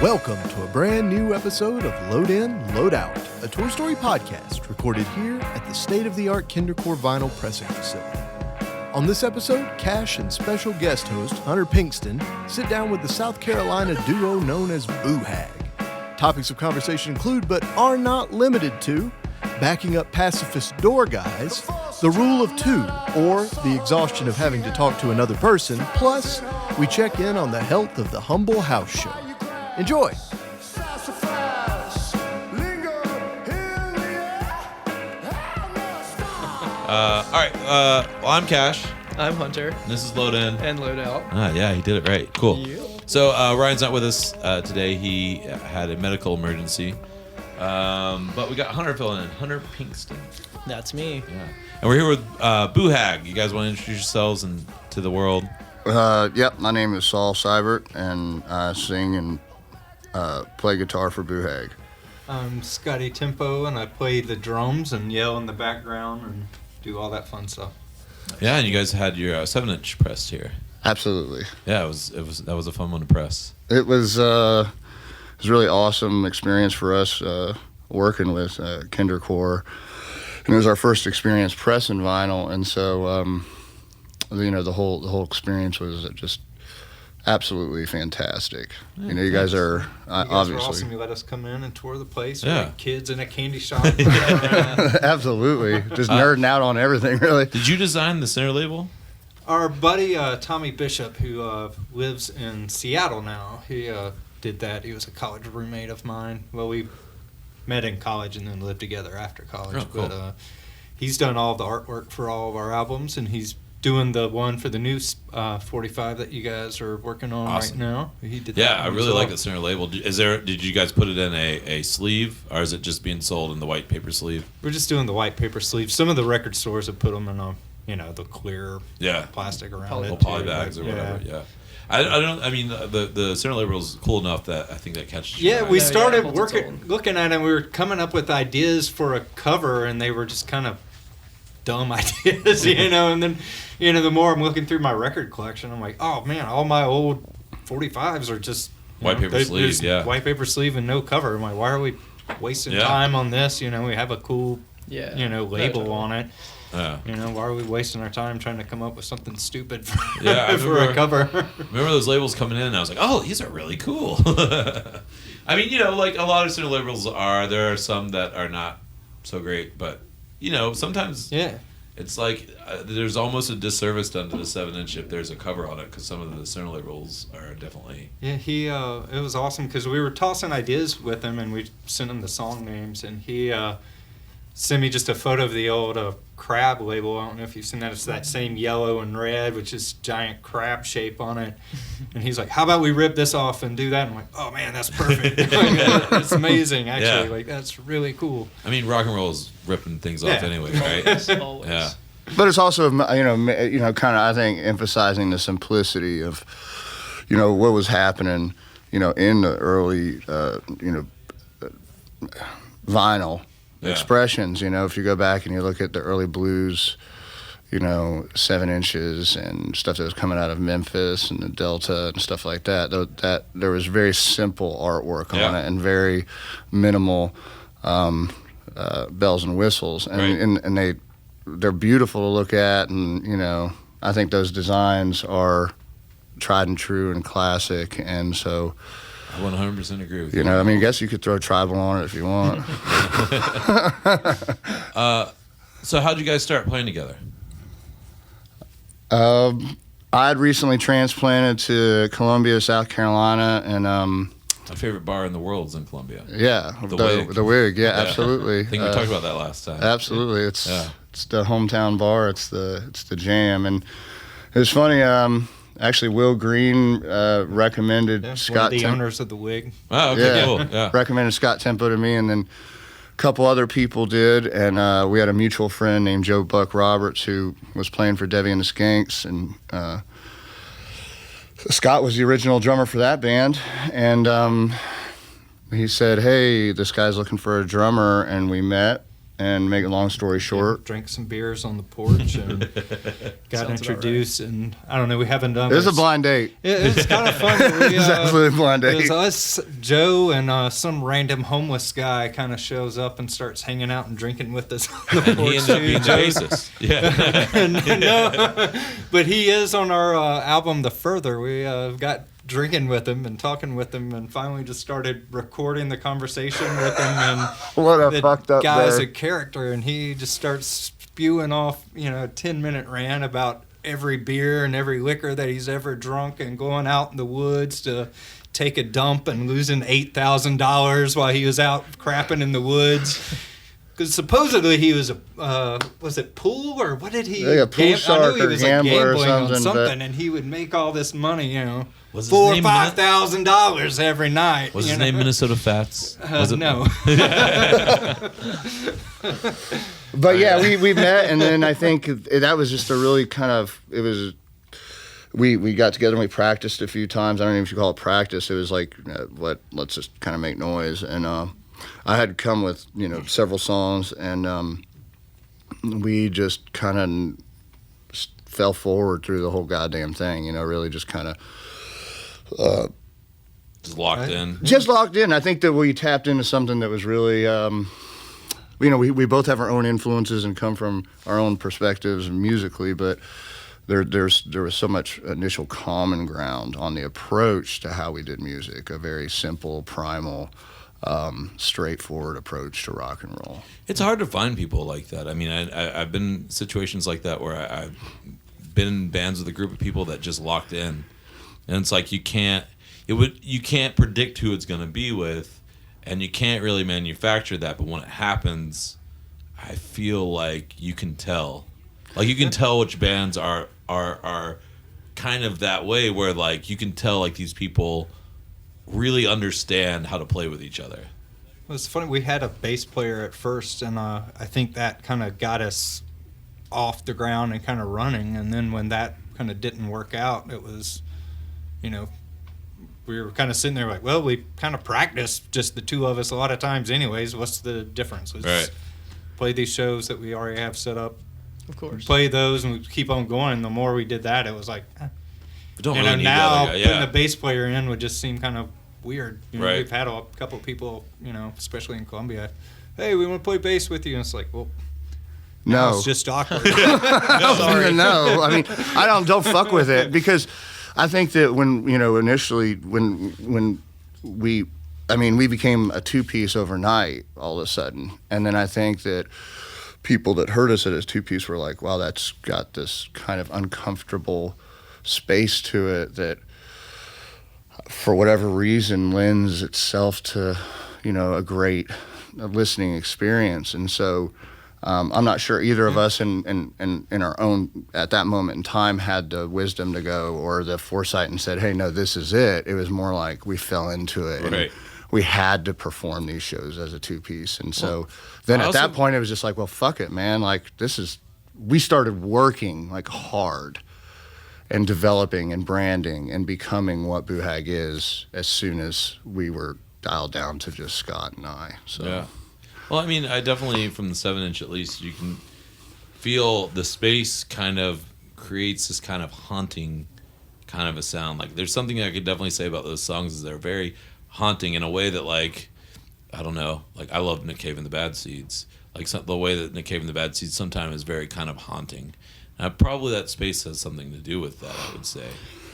Welcome to a brand new episode of Load In, Load Out, a Toy Story podcast recorded here at the state-of-the-art Kindercore vinyl pressing facility. On this episode, Cash and special guest host Hunter Pinkston sit down with the South Carolina duo known as Boo Hag. Topics of conversation include, but are not limited to, backing up pacifist door guys, the rule of two, or the exhaustion of having to talk to another person, plus we check in on the health of the humble house show. Enjoy! All right. Well, I'm Cash. I'm Hunter. And this is Load In. And Load Out. Yeah, he did it right. Cool. Yeah. So Ryan's not with us today. He had a medical emergency. But we got Hunter filling in. Hunter Pinkston. That's me. Yeah. And we're here with Boo Hag. You guys want to introduce yourselves and to the world? Yep, my name is Saul Seibert, and I sing and play guitar for Boo Hag. I'm Scotty Tempo, and I play the drums and yell in the background and do all that fun stuff. Yeah, and you guys had your 7-inch pressed here. Absolutely. Yeah, that was a fun one to press. It was a really awesome experience for us working with Kindercore, and it was our first experience pressing vinyl, and so the whole experience was just absolutely fantastic. Yeah, you guys are You guys obviously were awesome. You let us come in and tour the place. Yeah. We're like kids in a candy shop. absolutely just nerding out on everything, really. Did you design the center label? Our buddy Tommy Bishop, who lives in Seattle now, he did that. He was a college roommate of mine. Well, we met in college and then lived together after college. Oh, cool. But he's done all the artwork for all of our albums, and he's doing the one for the new 45 that you guys are working on Awesome. right now. He did. Yeah, that I one really as like well. the center label. Did you guys put it in a sleeve, or is it just being sold in the white paper sleeve? We're just doing the white paper sleeve. Some of the record stores have put them in the clear Yeah. plastic around Poly- it. Little poly too. bags or Yeah. whatever. Yeah. I mean, the center label is cool enough that I think that catches your Yeah, eye. we Yeah, started holds its own. looking at it, and we were coming up with ideas for a cover, and they were just kind of dumb ideas, and then, the more I'm looking through my record collection, I'm like, oh man, all my old 45s are just White paper sleeve, there's yeah. white paper sleeve and no cover. I'm like, why are we wasting Yeah. time on this? We have a cool, Yeah. label Totally. on it. Yeah. Why are we wasting our time trying to come up with something stupid for, Yeah, I for a remember- cover? Remember those labels coming in, and I was like, oh, these are really cool. I mean, like a lot of center labels there are some that are not so great, but, sometimes Yeah. it's like there's almost a disservice done to the 7-inch if there's a cover on it, because some of the center labels are definitely... Yeah, it was awesome because we were tossing ideas with him, and we sent him the song names, and he sent me just a photo of the old crab label. I don't know if you've seen that. It's that same yellow and red with just giant crab shape on it. And he's like, how about we rip this off and do that? I'm like, oh man, that's perfect. It's amazing, actually. Yeah. Like, that's really cool. I mean, rock and roll is ripping things off Yeah. anyway, right? Always, always. Yeah. But it's also, kind of, I think, emphasizing the simplicity of, what was happening, in the early, vinyl Yeah. expressions. If you go back and you look at the early blues, 7 inches and stuff that was coming out of Memphis and the Delta and stuff like that, that there was very simple artwork on Yeah. it and very minimal bells and whistles. And, Right. and they're beautiful to look at, and I think those designs are tried and true and classic, and so I 100% agree with you. I guess you could throw tribal on it if you want. So how'd you guys start playing together? I'd recently transplanted to Columbia, South Carolina, and My favorite bar in the world is in Columbia. yeah, The Wig. the Wig, yeah, Yeah. absolutely. I think we talked about that last time. Absolutely, it's the hometown bar. It's the jam, and it was funny. Actually, Will Green recommended Yeah, one Scott of the Tempo. owners of the Wig. Oh, okay, Yeah. cool. Yeah. Recommended Scott Tempo to me, and then a couple other people did, and we had a mutual friend named Joe Buck Roberts who was playing for Debbie and the Skanks, and Scott was the original drummer for that band, and he said, hey, this guy's looking for a drummer, and we met, And make a long story short, drank some beers on the porch and got introduced. Right. And I don't know, we haven't done. It was a blind date. It was kind of fun. It was absolutely a blind date. It was us, Joe, and some random homeless guy kind of shows up and starts hanging out and drinking with us. On the porch. He ended up being the bassist. Yeah. No, but he is on our album The Further. We got drinking with him and talking with him, and finally just started recording the conversation with him. And what a fucked up guy's a character, and he just starts spewing off, a 10-minute rant about every beer and every liquor that he's ever drunk, and going out in the woods to take a dump and losing $8,000 while he was out crapping in the woods. Because supposedly he was was it pool or what did he? Yeah, pool shark I knew he was or gambling or on something, and he would make all this money, Was $4,000 or $5,000 every night. Was his name Minnesota Fats? Was it? No. But yeah, we met, and then I think that was just a really kind of, it was, we got together and we practiced a few times. I don't even know if you call it practice. It was like, let's just kind of make noise. And I had come with, several songs, and we just kind of fell forward through the whole goddamn thing, really just kind of... just locked in. Just locked in. I think that we tapped into something that was really... we both have our own influences and come from our own perspectives musically, but there was so much initial common ground on the approach to how we did music, a very simple, primal, straightforward approach to rock and roll. It's hard to find people like that. I mean, I've been in situations like that where I've been in bands with a group of people that just locked in, and it's like you can't predict who it's going to be with, and you can't really manufacture that. But when it happens, I feel like you can tell. Like you can tell which bands are kind of that way, where like you can tell like these people really understand how to play with each other. Well, it's funny, we had a bass player at first, and I think that kind of got us off the ground and kind of running, and then when that kind of didn't work out, it was, we were kind of sitting there like, well, we kind of practiced, just the two of us a lot of times anyways. What's the difference? Let's right. play these shows that we already have set up. Of course. Play those and we keep on going, and the more we did that, it was like, Don't really need now the other guy. putting a bass player in would just seem kind of weird. Right. We've had a couple of people, especially in Columbia, hey, we want to play bass with you, and it's like, well, no, it's just awkward. I don't even know. I mean, don't fuck with it, because I think that when initially when we became a two-piece overnight all of a sudden, and then I think that people that heard us as two-piece were like, wow, that's got this kind of uncomfortable space to it that for whatever reason lends itself to a great listening experience. And so I'm not sure either of us in our own at that moment in time had the wisdom to go or the foresight and said, hey, no, this is it. It was more like we fell into it. Right. And we had to perform these shows as a two-piece. And so then at that point it was just like, well, fuck it, man. Like we started working like hard and developing and branding and becoming what Boo Hag is as soon as we were dialed down to just Scott and I. So. Yeah. Well, I mean, I definitely, from the 7-inch at least, you can feel the space kind of creates this kind of haunting kind of a sound. Like, there's something I could definitely say about those songs is they're very haunting in a way that, like, I don't know, like, I love Nick Cave and the Bad Seeds. Like, the way that Nick Cave and the Bad Seeds sometimes is very kind of haunting. Probably that space has something to do with that, I would say.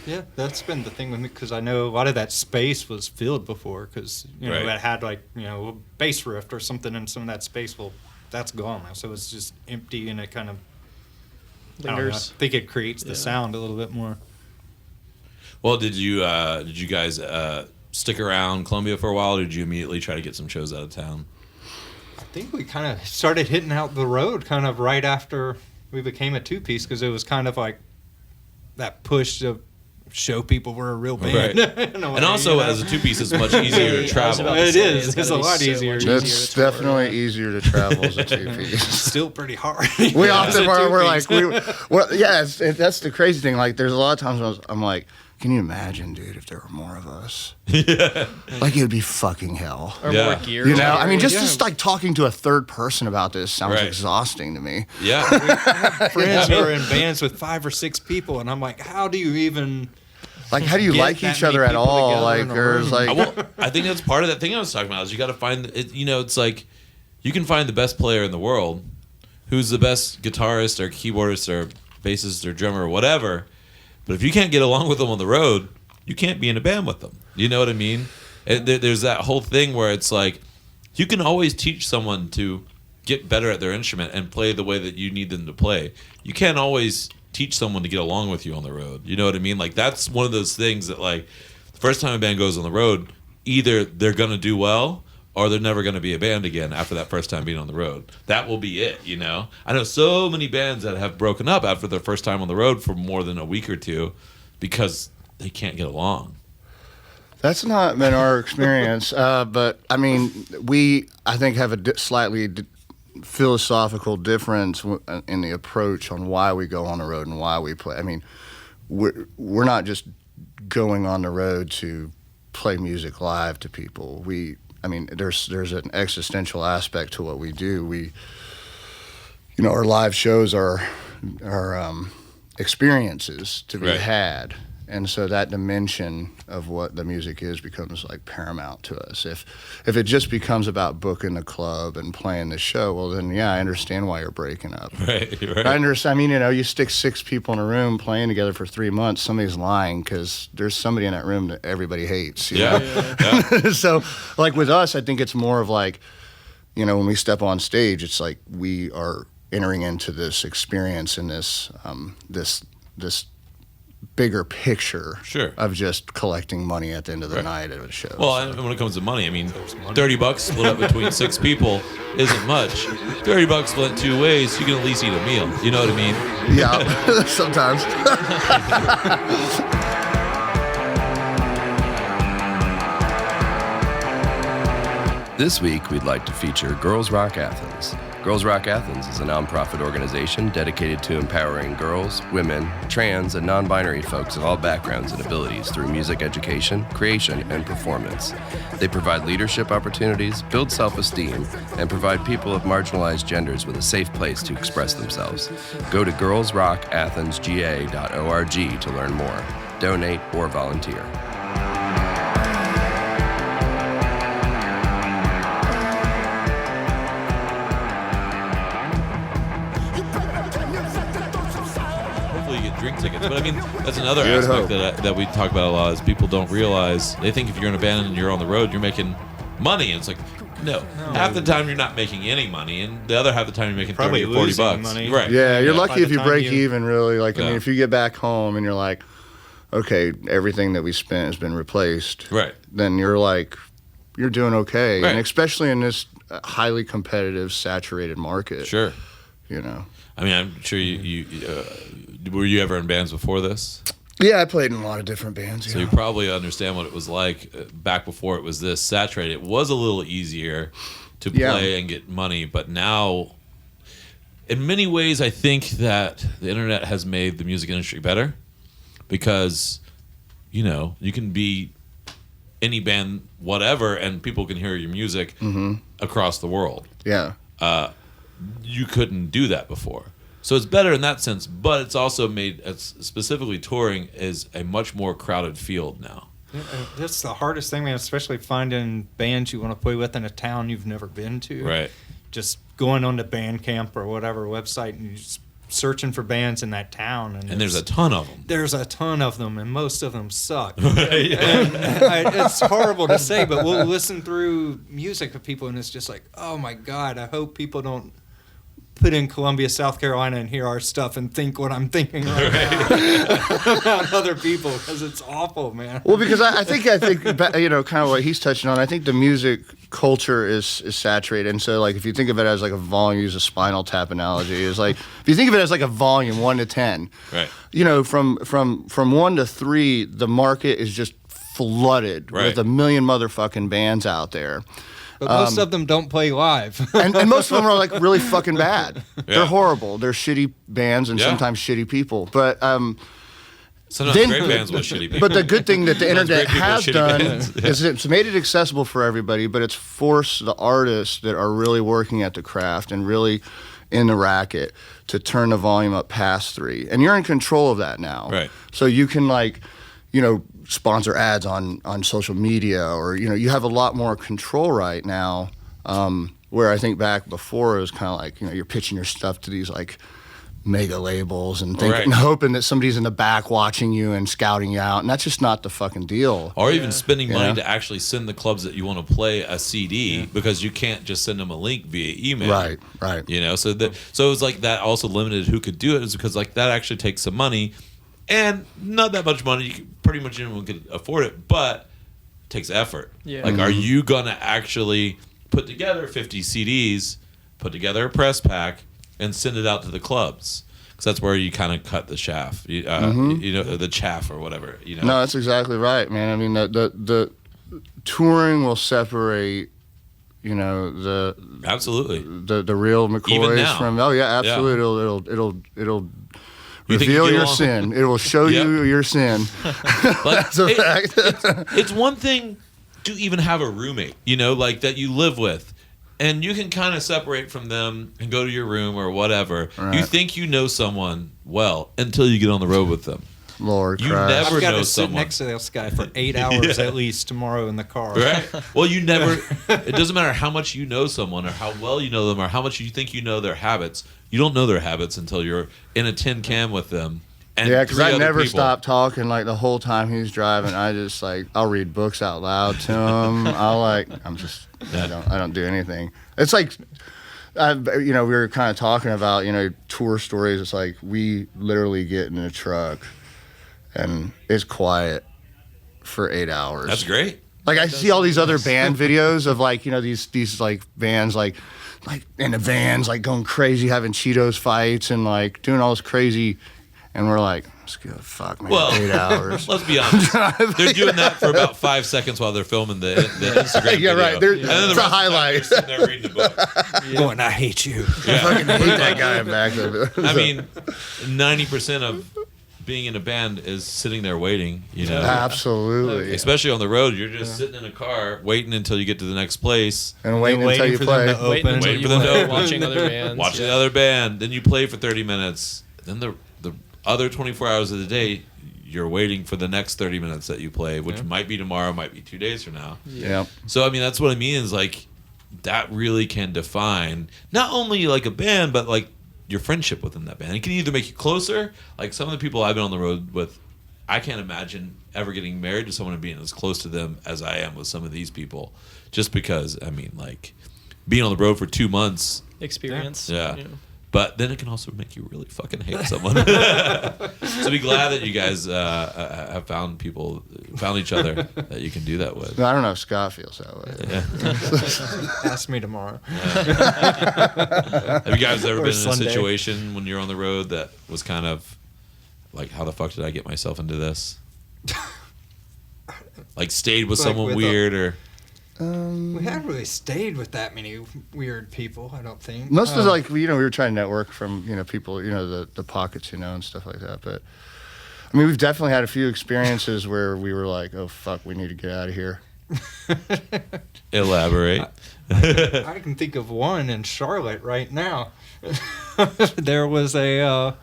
Yeah, that's been the thing with me, because I know a lot of that space was filled before, because Right. it had like a bass riff or something in some of that space. Well, that's gone now, so it's just empty, and it kind of Lingers. I think it creates the sound a little bit more. Well, did you guys stick around Columbia for a while, or did you immediately try to get some shows out of town? I think we kind of started hitting out the road kind of right after we became a two-piece, because it was kind of like that push to show people we're a real band. Right. And also, as a two-piece, it's much easier to travel. It is. It's a lot easier. It's definitely easier to travel as a two-piece. Still pretty hard. We often we're like, that's the crazy thing. Like, there's a lot of times when I'm like, can you imagine, dude, if there were more of us? Yeah. Like, it'd be fucking hell. Or Yeah. more gear. You know, I mean, Yeah. just like talking to a third person about this sounds Right. exhausting to me. Yeah. Friends who are in bands with 5 or 6 people, and I'm like, how do you even? Like, how do you Get like that each many other at people all? together Like, in a there's room. like, I think that's part of that thing I was talking about. Is you got to find it. You know, it's like you can find the best player in the world, who's the best guitarist or keyboardist or bassist or drummer or whatever. But if you can't get along with them on the road, you can't be in a band with them. You know what I mean? And there's that whole thing where it's like you can always teach someone to get better at their instrument and play the way that you need them to play. You can't always teach someone to get along with you on the road. You know what I mean? Like, that's one of those things that, like, the first time a band goes on the road, either they're going to do well or they're never going to be a band again after that first time being on the road. That will be it, you know? I know so many bands that have broken up after their first time on the road for more than a week or two because they can't get along. that's not been our experience. But I mean, I think, have a slightly philosophical difference in the approach on why we go on the road and why we play. I mean, we're not just going on the road to play music live to people. I mean, there's an existential aspect to what we do. Our live shows are experiences to be Right. had. And so that dimension of what the music is becomes like paramount to us. If it just becomes about booking the club and playing the show, well then, yeah, I understand why you're breaking up. Right. I understand. I mean, you stick 6 people in a room playing together for 3 months, somebody's lying because there's somebody in that room that everybody hates. You know? Yeah. So, like with us, I think it's more of like, when we step on stage, it's like we are entering into this experience and this bigger picture Sure. of just collecting money at the end of the night at a show. Well, and when it comes to money, I mean, $30 split up between 6 people isn't much. $30 split 2 ways, you can at least eat a meal. You know what I mean? Yeah, sometimes. This week, we'd like to feature Girls Rock Athens. Girls Rock Athens is a nonprofit organization dedicated to empowering girls, women, trans, and non-binary folks of all backgrounds and abilities through music education, creation, and performance. They provide leadership opportunities, build self-esteem, and provide people of marginalized genders with a safe place to express themselves. Go to girlsrockathensga.org to learn more, donate, or volunteer. Drink tickets, but I mean that's another Good aspect hope. that we talk about a lot is people don't realize. They think if you're in a band and you're on the road, you're making money, and it's like no. Half the time you're not making any money, and the other half the time you're making Probably 30 or 40 losing bucks. money. Right? Yeah, you're By lucky the if you time break you- even, really. Like, I Yeah. mean, if you get back home and you're like, okay, everything that we spent has been replaced, Right. then you're like, you're doing okay. Right. And especially in this highly competitive, saturated market. Sure. I mean, I'm sure you were you ever in bands before this? Yeah, I played in a lot of different bands. So you probably understand what it was like back before it was this saturated. It was a little easier to play and get money, but now, in many ways, I think that the internet has made the music industry better because, you can be any band, whatever, and people can hear your music across the world. Yeah. You couldn't do that before. So it's better in that sense, but it's also made, specifically touring, is a much more crowded field now. Yeah, that's the hardest thing, man, especially finding bands you want to play with in a town you've never been to. Right. Just going on to Bandcamp or whatever website and just searching for bands in that town. And there's a ton of them. There's a ton of them, and most of them suck. Right, yeah. And it's horrible to say, but we'll listen through music of people, and it's just like, oh my God, I hope people don't put in Columbia, South Carolina, and hear our stuff and think what I'm thinking right now about other people, because it's awful, man. Well, because I think kind of what he's touching on. I think the music culture is saturated, and so like if you think of it as like a volume, use a Spinal Tap analogy, is like if you think of it as like a volume 1 to 10, Right. From 1 to 3, the market is just flooded with a million motherfucking bands out there. But most of them don't play live. and most of them are like really fucking bad. Yeah. They're horrible. They're shitty bands and Yeah. sometimes shitty people. But Sometimes Then- great bands with shitty people. But the good thing that the Sometimes internet great people with has shitty done bands. is it's made it accessible for everybody, but it's forced the artists that are really working at the craft and really in the racket to turn the volume up past 3. And you're in control of that now. Right. So you can sponsor ads on social media, or, you have a lot more control right now. Where I think back before it was kind of like, you're pitching your stuff to these like mega labels and thinking, Right. hoping that somebody's in the back watching you and scouting you out, and that's just not the fucking deal. Or even spending money Yeah. to actually send the clubs that you want to play a CD because you can't just send them a link via email. Right. So it was like that also limited who could do it, is because like that actually takes some money, and not that much money. You could, pretty much anyone could afford it, but it takes effort. Yeah. Like, are you gonna actually put together 50 CDs, put together a press pack, and send it out to the clubs? Because that's where you kind of cut the shaft, the chaff or whatever. No, that's exactly right, man. I mean, the touring will separate, Absolutely. the real McCoys now. from. Oh yeah, absolutely. It'll You think reveal you get your along- sin. It will show Yep. you your sin. Like, That's a fact. it's one thing to even have a roommate, like that you live with, and you can kind of separate from them and go to your room or whatever. Right. You think you know someone well until you get on the road with them. Lord You Christ. never I've got know to sit someone. next to this guy for 8 hours at least tomorrow in the car. Right? Well, you never. It doesn't matter how much you know someone or how well you know them or how much you think you know their habits. You don't know their habits until you're in a tin can with them. And Yeah, because 3 I other never people. stop talking like the whole time he's driving. I just I'll read books out loud to him. I don't do anything. It's like, we were kind of talking about, tour stories. It's like we literally get in a truck and it's quiet for 8 hours. That's great. Like I see all these other band videos of these like bands like in the vans like going crazy, having Cheetos fights and like doing all this crazy, and we're like, let's go, fuck man, Well, 8 hours. Let's be honest. They're doing that for about 5 seconds while they're filming the Instagram Yeah, video. right. They're- And then the it's a rest of the time highlight. they're sitting there reading the book. Going, I hate you. I fucking hate that guy in back there. I mean, 90% of being in a band is sitting there waiting, Absolutely. Especially on the road, you're just sitting in a car waiting until you get to the next place, And waiting until you for play. them to Waiting open. until Waiting you for them to play, open. watching other bands. watch yeah. the other band, then you play for 30 minutes. Then the other 24 hours of the day, you're waiting for the next 30 minutes that you play, which might be tomorrow, might be 2 days from now. Yeah. So, I mean, that's what I mean is like that really can define not only like a band, but like your friendship within that band. It can either make you closer. Like some of the people I've been on the road with, I can't imagine ever getting married to someone and being as close to them as I am with some of these people. Just because, I mean, like being on the road for 2 months. Experience. Yeah. you know. But then it can also make you really fucking hate someone. So be glad that you guys have found each other that you can do that with. I don't know if Scott feels that way. Yeah. Ask me tomorrow. Have you guys ever Or been in a Sunday. situation when you're on the road that was kind of like, how the fuck did I get myself into this? Like stayed with Like someone with weird or We haven't really stayed with that many weird people, I don't think. Most of we were trying to network from people, the pockets, and stuff like that. But I mean, we've definitely had a few experiences where we were like, oh fuck, we need to get out of here. elaborate. I can think of one in Charlotte right now. There was a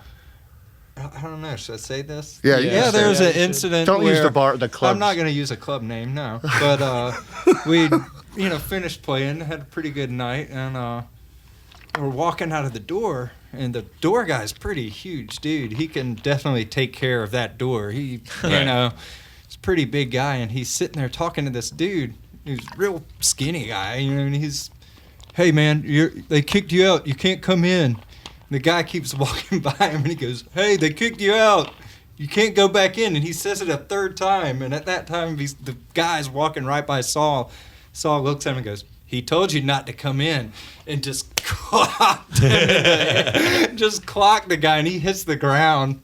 I don't know, should I say this? Yeah, you Yeah, can say there was that. an incident Don't use where the club. I'm not going to use a club name now, but we finished playing, had a pretty good night, and we're walking out of the door, and the door guy's pretty huge dude. He can definitely take care of that door. He, Right. he's a pretty big guy, and he's sitting there talking to this dude who's a real skinny guy, and he's, hey man, they kicked you out. You can't come in. The guy keeps walking by him, and he goes, hey, they kicked you out. You can't go back in. And he says it a third time. And at that time, the guy's walking right by Saul. Saul looks at him and goes, he told you not to come in. And just clocked him. Just clocked the guy, and he hits the ground.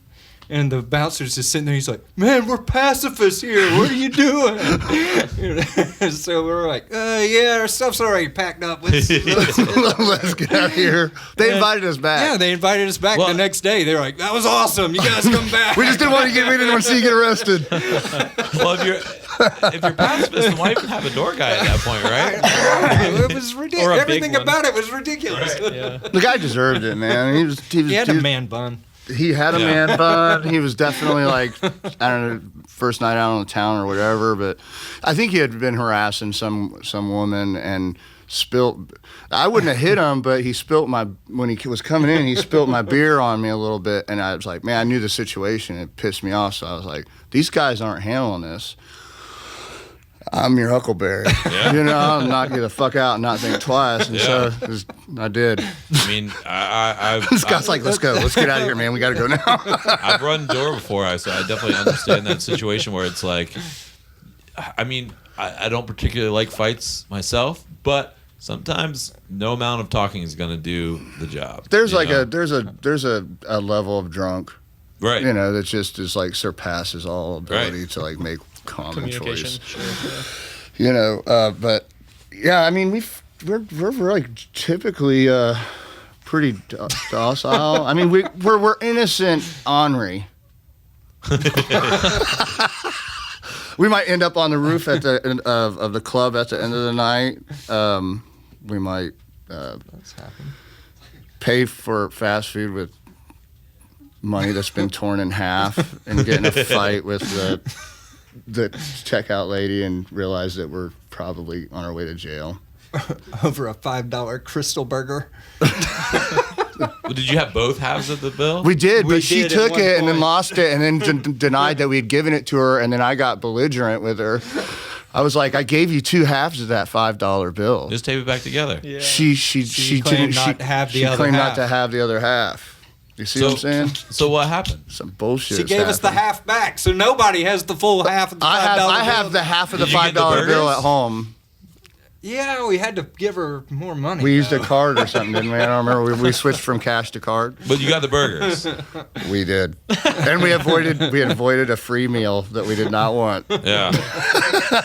And the bouncer's just sitting there. He's like, "Man, we're pacifists here. What are you doing?" So we're like, "Yeah, our stuff's already packed up. Let's get out of here." They invited us back. Yeah, they invited us back the next day. They were like, "That was awesome. You guys come back." We didn't want to see you get arrested. Well, if you're pacifist, then why even have a door guy at that point, right? It was ridiculous. Everything about it was ridiculous. Right. Yeah. The guy deserved it, man. He had a man bun. He had a man bun. He was definitely like, I don't know, first night out on the town or whatever. But I think he had been harassing some woman and spilt. I wouldn't have hit him, but he spilt when he was coming in, he spilt my beer on me a little bit. And I was like, man, I knew the situation. It pissed me off. So I was like, these guys aren't handling this. I'm your Huckleberry. Yeah. You know, I'll knock you the fuck out and not think twice. And so I did. I mean, This guy's like, let's go. Let's get out of here, man. We got to go now. I've run door before, so I definitely understand that situation where it's like, I mean, I don't particularly like fights myself, but sometimes no amount of talking is going to do the job. There's like there's a level of drunk, right? You know, that just is like surpasses all ability to like make common Communication. choice. Sure, yeah. You know, but yeah, I mean, we're like typically pretty docile. I mean, we're innocent Henri. We might end up on the roof at the of the club at the end of the night. We might pay for fast food with money that's been torn in half and get in a fight with the checkout lady and realize that we're probably on our way to jail. Over a $5 Crystal Burger. Did you have both halves of the bill? We did, but she did at took one it and then point. lost it and then denied that we had given it to her, and then I got belligerent with her. I was like, I gave you two halves of that $5 bill. Just tape it back together. Yeah. She claimed didn't not to have the she other claimed half. not to have the other half. You see what I'm saying? So what happened? Some bullshit. She gave us the half back, so nobody has the full half of the $5 I have bill. the half of the Did you get the $5 bill burgers? at home. Yeah, we had to give her more money. We used a though. card or something, didn't we? I don't remember. We switched from cash to card. But you got the burgers. We did, and we avoided a free meal that we did not want. Yeah.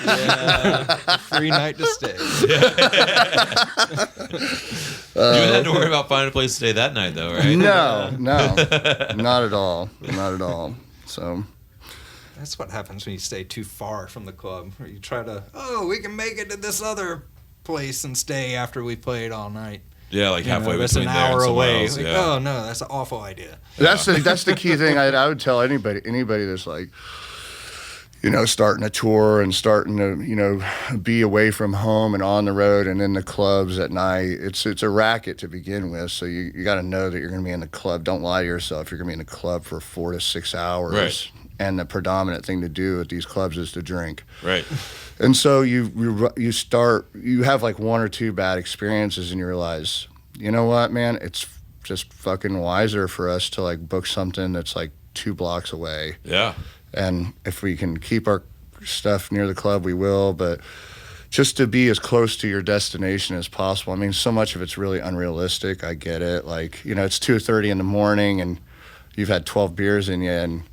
Yeah, free night to stay. You didn't have to worry about finding a place to stay that night, though, right? No, not at all, not at all. So. That's what happens when you stay too far from the club. Or you try to, we can make it to this other place and stay after we played all night. Yeah, like halfway that's between an there and hour somewhere away. else, Like, yeah. oh no, that's an awful idea. That's the key thing I would tell anybody that's like, you know, starting a tour and starting to, you know, be away from home and on the road and in the clubs at night. It's a racket to begin with, so you got to know that you're going to be in the club. Don't lie to yourself. You're going to be in the club for 4 to 6 hours. Right. And the predominant thing to do at these clubs is to drink. Right. And so you have like 1 or 2 bad experiences and you realize, you know what, man, it's just fucking wiser for us to like book something that's like 2 blocks away. Yeah. And if we can keep our stuff near the club, we will, but just to be as close to your destination as possible. I mean, so much of it's really unrealistic. I get it. Like, you know, it's 2:30 in the morning and you've had 12 beers in you, and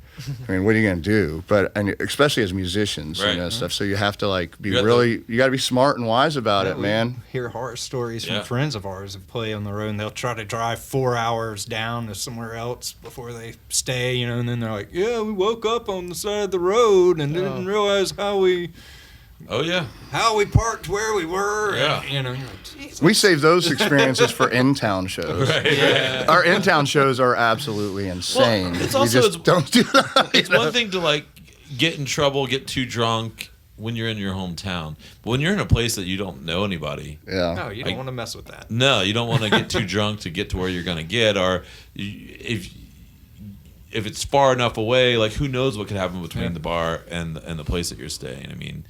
I mean, what are you going to do? But and especially as musicians, Right. you know, stuff. So you have to like be You got you got to be smart and wise about it, We man. hear horror stories Yeah. from friends of ours who play on the road, and they'll try to drive 4 hours down to somewhere else before they stay, you know, and then they're like, yeah, we woke up on the side of the road and didn't realize how we Oh, yeah. parked where we were. Yeah. And, you know, you're like, Jesus. We save those experiences for in-town shows. Right. Our in-town shows are absolutely insane. it's You also- just don't do that. It's one thing to, like, get in trouble, get too drunk when you're in your hometown. But when you're in a place that you don't know anybody, Yeah. No, you don't want to mess with that. no, you don't want to get too drunk to get to where you're going to get. Or if it's far enough away, like, who knows what could happen between the bar and the place that you're staying. I mean,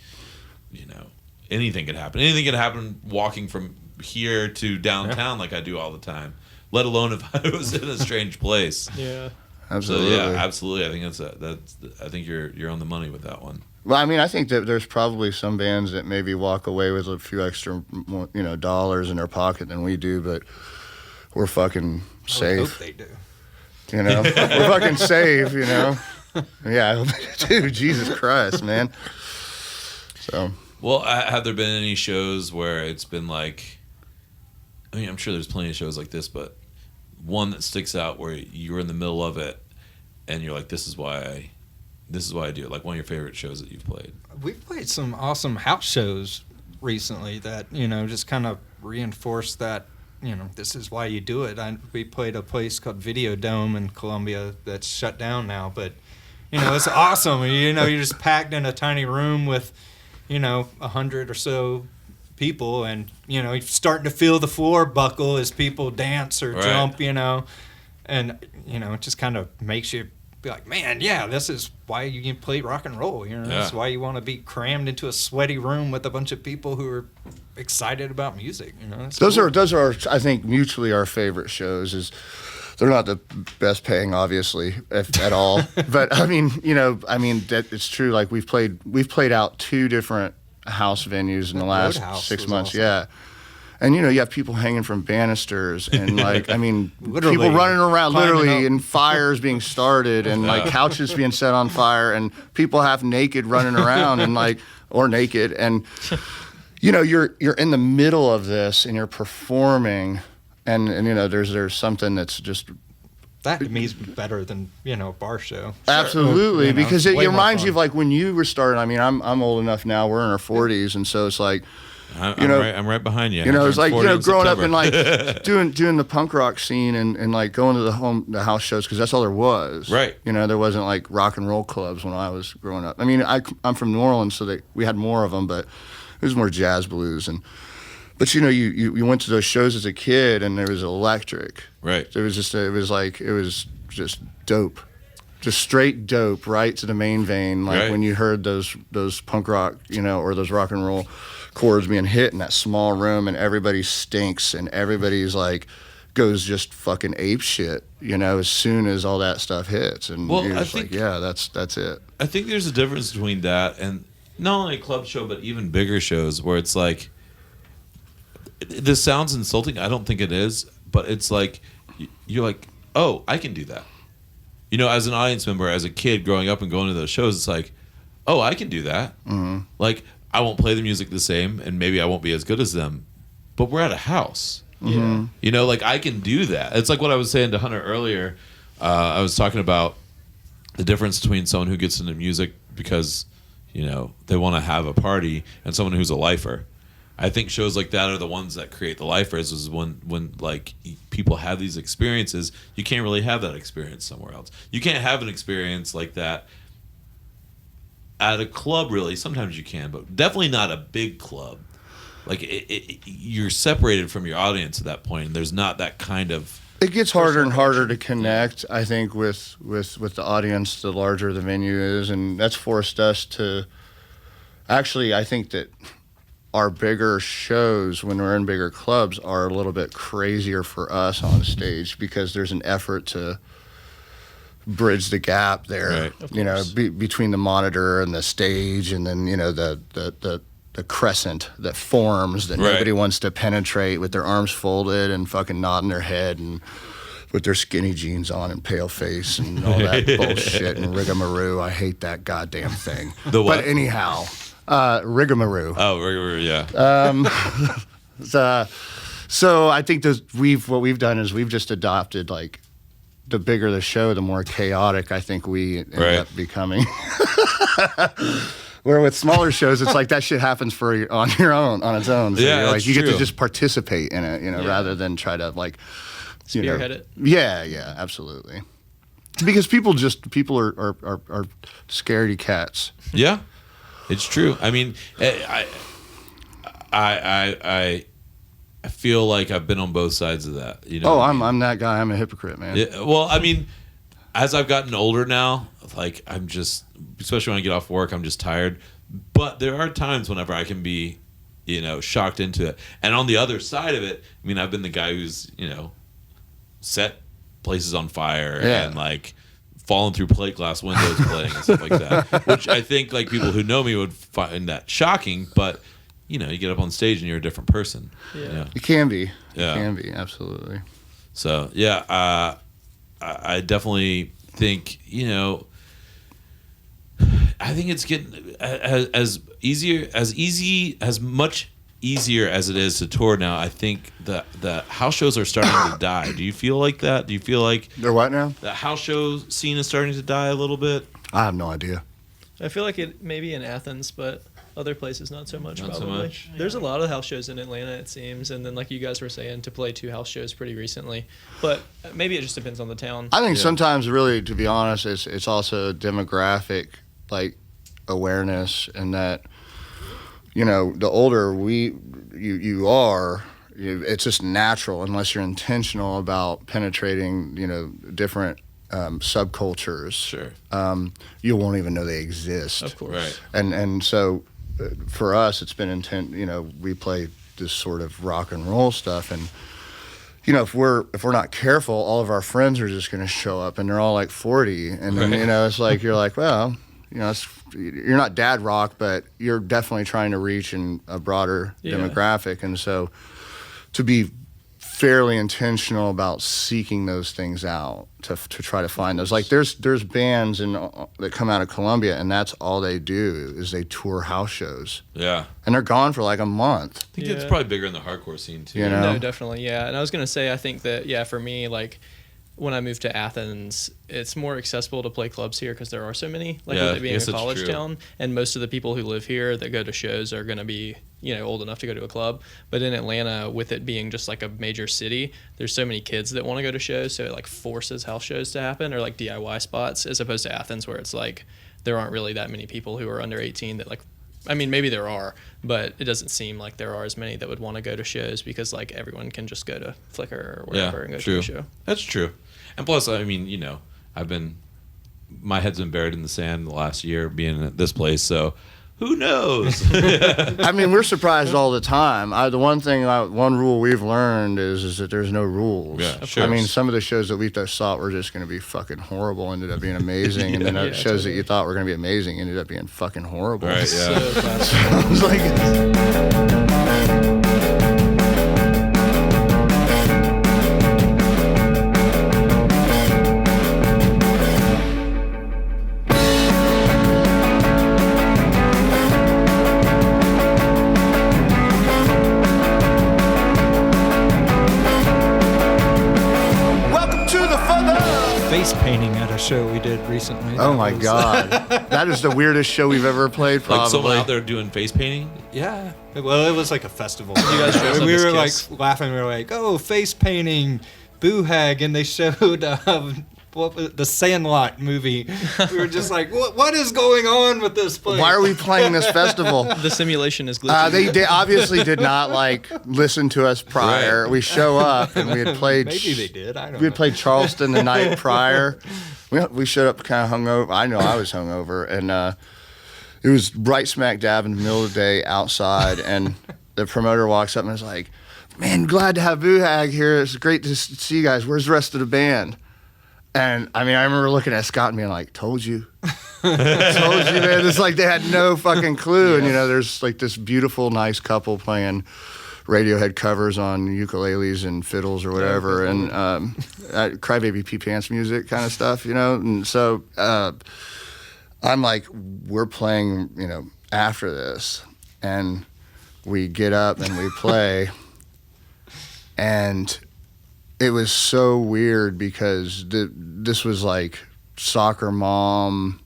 you know, anything could happen. Anything could happen walking from here to downtown like I do all the time, let alone if I was in a strange place. Yeah. Absolutely. So, yeah, absolutely. I think I think you're on the money with that one. Well, I mean, I think that there's probably some bands that maybe walk away with a few extra, you know, dollars in their pocket than we do, but we're fucking I would hope safe. they do. You know, we're fucking safe. You know, yeah, dude, Jesus Christ, man. So, well, have there been any shows where it's been like? I mean, I'm sure there's plenty of shows like this, but one that sticks out where you're in the middle of it, and you're like, "This is why I do it." Like one of your favorite shows that you've played. We've played some awesome house shows recently that, just kind of reinforce that, this is why you do it. We played a place called Videodome in Columbia that's shut down now, but, it's awesome. You're just packed in a tiny room with, 100 or so people, and, you're starting to feel the floor buckle as people dance or jump, and, it just kind of makes you be like, man, yeah, this is why you can play rock and roll. That's why you want to be crammed into a sweaty room with a bunch of people who are excited about music. Those are, I think, mutually our favorite shows. They're not the best paying, obviously, at all. But I mean, that it's true. Like we've played out 2 different house venues in the last 6 months. Awesome. Yeah. And, you have people hanging from banisters and, like, I mean, people running around, literally, and fires being started and, like, couches being set on fire and people half naked running around and, like, or naked. And, you're in the middle of this and you're performing and there's something that's just... That, to me, is better than, a bar show. Absolutely, because it reminds you of, like, when you were starting. I mean, I'm old enough now. We're in our 40s, and so it's like... I'm right behind you. It's like growing up and like doing the punk rock scene and like going to the house shows because that's all there was. Right. There wasn't like rock and roll clubs when I was growing up. I mean, I'm from New Orleans, so we had more of them, but it was more jazz blues But you went to those shows as a kid and there was electric. Right. It was just dope. Just straight dope, right to the main vein. Like when you heard those punk rock, or those rock and roll chords being hit in that small room and everybody stinks and everybody's like goes just fucking ape shit, as soon as all that stuff hits. And you're just like, yeah, that's it. I think there's a difference between that and not only a club show, but even bigger shows where it's like, this sounds insulting. I don't think it is, but it's like, you're like, oh, I can do that. As an audience member, as a kid growing up and going to those shows, it's like, oh, I can do that. Mm-hmm. Like, I won't play the music the same, and maybe I won't be as good as them, but we're at a house. Mm-hmm. Like, I can do that. It's like what I was saying to Hunter earlier. I was talking about the difference between someone who gets into music because, they want to have a party and someone who's a lifer. I think shows like that are the ones that create the lifers. Is when like people have these experiences, you can't really have that experience somewhere else. You can't have an experience like that at a club, really. Sometimes you can, but definitely not a big club. Like you're separated from your audience at that point, and there's not that kind of. It gets harder and harder to connect, I think, with the audience the larger the venue is, and that's forced us to. Actually, I think that our bigger shows, when we're in bigger clubs, are a little bit crazier for us on stage because there's an effort to bridge the gap there, between the monitor and the stage, and then the crescent that forms that nobody wants to penetrate with their arms folded and fucking nodding their head and with their skinny jeans on and pale face and all that bullshit and rigmarole. I hate that goddamn thing. The what? But anyhow. Rigmarole. Oh, rigmarole, yeah. So I think what we've done is we've just adopted, like, the bigger the show, the more chaotic I think we end up becoming. Where with smaller shows, it's like that shit happens on its own. So you get to just participate in it, rather than try to like spearhead it. Yeah, absolutely. Because people are scaredy cats. Yeah. It's true. I mean, I feel like I've been on both sides of that. I'm that guy. I'm a hypocrite, man. Yeah, well, I mean, as I've gotten older now, like I'm just, especially when I get off work, I'm just tired. But there are times whenever I can be, shocked into it. And on the other side of it, I mean, I've been the guy who's, set places on fire and like. Falling through plate glass windows playing and stuff like that, which I think like people who know me would find that shocking, but you get up on stage and you're a different person. You can be. Yeah. You can be, absolutely. So yeah, I definitely think, I think it's getting as much easier as it is to tour now. I think the house shows are starting to die. Do you feel like that? Do you feel like They're what now? the house show scene is starting to die a little bit? I have no idea. I feel like it maybe in Athens, but other places not so much. Not so probably. much. There's a lot of house shows in Atlanta, it seems, and then like you guys were saying, to play 2 house shows pretty recently. But maybe it just depends on the town. I think sometimes, really, to be honest, it's also demographic, like awareness, and that the older you are, it's just natural unless you're intentional about penetrating different subcultures. Sure. You won't even know they exist. Of course. Right. And so for us, it's been intent. We play this sort of rock and roll stuff, and if we're not careful, all of our friends are just going to show up, and they're all like 40, and then it's like you're like, well, you're not dad rock, but you're definitely trying to reach in a broader demographic, and so to be fairly intentional about seeking those things out to try to find those. Like there's bands that come out of Columbia, and that's all they do is they tour house shows. Yeah. And they're gone for like a month. I think it's probably bigger in the hardcore scene too. No, definitely, yeah. And I was gonna say, I think that for me, like when I moved to Athens, it's more accessible to play clubs here because there are so many. Like with it being a college town, and most of the people who live here that go to shows are gonna be old enough to go to a club. But in Atlanta, with it being just like a major city, there's so many kids that want to go to shows, so it like forces house shows to happen, or like DIY spots, as opposed to Athens where it's like there aren't really that many people who are under 18 that like. I mean, maybe there are, but it doesn't seem like there are as many that would want to go to shows because like everyone can just go to Flickr or wherever and go to a show. That's true. And plus, I mean, my head's been buried in the sand the last year being at this place, so who knows? I mean, we're surprised all the time. One rule we've learned is that there's no rules. Yeah, sure. I mean, some of the shows that we thought were just going to be fucking horrible ended up being amazing, and then shows that you thought were going to be amazing ended up being fucking horrible. Right, yeah. It's like... Face painting at a show we did recently. Oh my God. That is the weirdest show we've ever played, probably. Like someone out there doing face painting? Yeah. Well, it was like a festival. You guys dressed up we as were Kiss? like laughing. We were like, "Oh, face painting, Boo Hag," and they showed what was the Sandlot movie. We were just like, "What is going on with this place? Why are we playing this festival?" The simulation is glitchy. They obviously did not listen to us prior. Right. We show up and we had played. Maybe they did. I don't know. We had played Charleston the night prior. We showed up kind of hungover. I know I was hungover, and it was right smack dab in the middle of the day outside. And the promoter walks up and is like, "Man, glad to have Boo Hag here. It's great to see you guys. Where's the rest of the band?" And I mean, I remember looking at Scott and being like, "Told you, told you, man." It's like they had no fucking clue. And there's like this beautiful, nice couple playing Radiohead covers on ukuleles and fiddles or whatever, and Crybaby Pee Pants music kind of stuff, And so I'm like, we're playing, after this, and we get up and we play, and it was so weird because this was like soccer mom,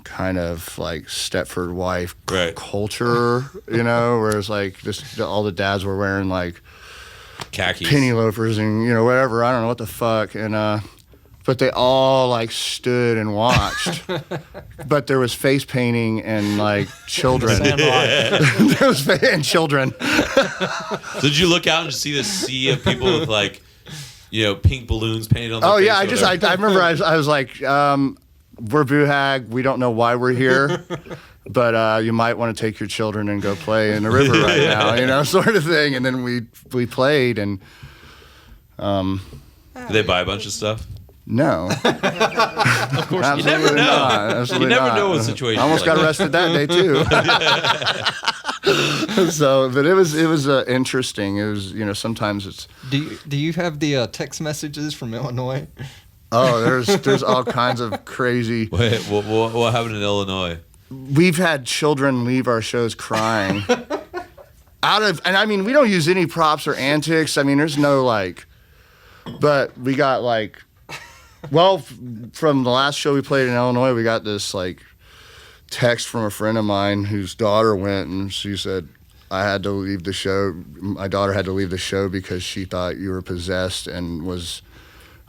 kind of like Stepford wife culture, whereas like just all the dads were wearing like Khakis. penny loafers and whatever, I don't know what the fuck, and but they all like stood and watched. But there was face painting and like children. There was and children. So did you look out and see this sea of people with like, pink balloons painted on their face? Oh yeah, I remember I was like, we're Boo Hag. We don't know why we're here, but you might want to take your children and go play in the river right now, sort of thing. And then we played, and did they buy a bunch of stuff? no. Of course, You never know. Absolutely You never not. know what situation. I almost got arrested that day too. So, but it was interesting. It was, sometimes it's. Do you have the text messages from Illinois? Oh, there's all kinds of crazy. Wait, what happened in Illinois? We've had children leave our shows crying. And I mean, we don't use any props or antics. I mean, there's no but we got from the last show we played in Illinois, we got this text from a friend of mine whose daughter went, and she said, I had to leave the show. My daughter had to leave the show because she thought you were possessed and was